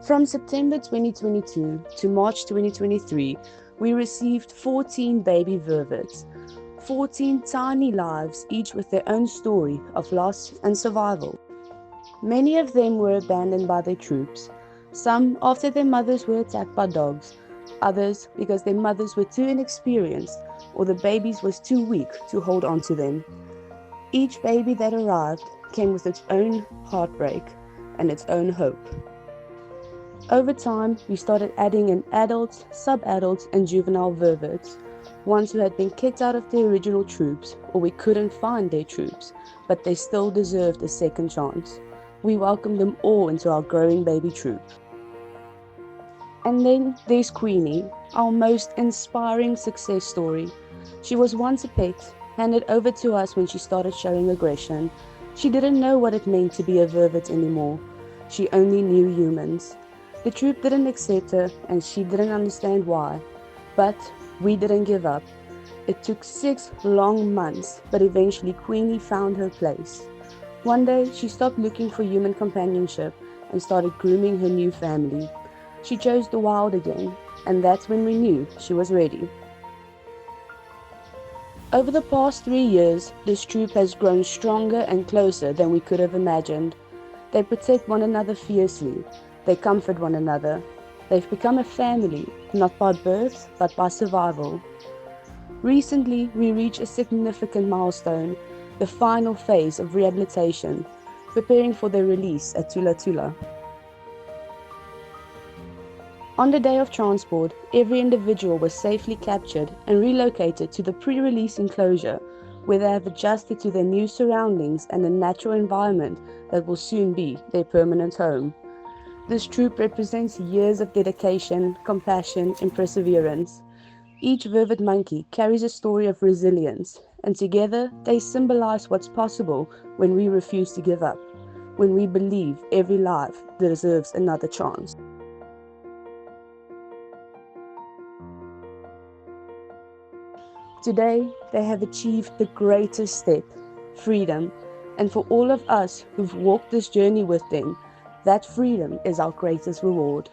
From September 2022 to March 2023, we received 14 baby vervets, 14 tiny lives, each with their own story of loss and survival. Many of them were abandoned by their troops, some after their mothers were attacked by dogs, others because their mothers were too inexperienced or the babies was too weak to hold on to them. Each baby that arrived came with its own heartbreak and its own hope. Over time, we started adding in adults, sub-adults, and juvenile vervets, ones who had been kicked out of their original troops, or we couldn't find their troops, but they still deserved a second chance. We welcomed them all into our growing baby troop. And then there's Queenie, our most inspiring success story. She was once a pet, handed over to us when she started showing aggression. She didn't know what it meant to be a vervet anymore. She only knew humans. The troop didn't accept her and she didn't understand why. But we didn't give up. It took 6 long months, but eventually Queenie found her place. One day she stopped looking for human companionship and started grooming her new family. She chose the wild again, and that's when we knew she was ready. Over the past 3 years, this troop has grown stronger and closer than we could have imagined. They protect one another fiercely. They comfort one another. They've become a family, not by birth, but by survival. Recently, we reached a significant milestone, the final phase of rehabilitation, preparing for their release at Thula Thula. On the day of transport, every individual was safely captured and relocated to the pre-release enclosure, where they have adjusted to their new surroundings and the natural environment that will soon be their permanent home. This troop represents years of dedication, compassion, and perseverance. Each vervet monkey carries a story of resilience, and together they symbolize what's possible when we refuse to give up, when we believe every life deserves another chance. Today, they have achieved the greatest step, freedom, and for all of us who've walked this journey with them, that freedom is our greatest reward.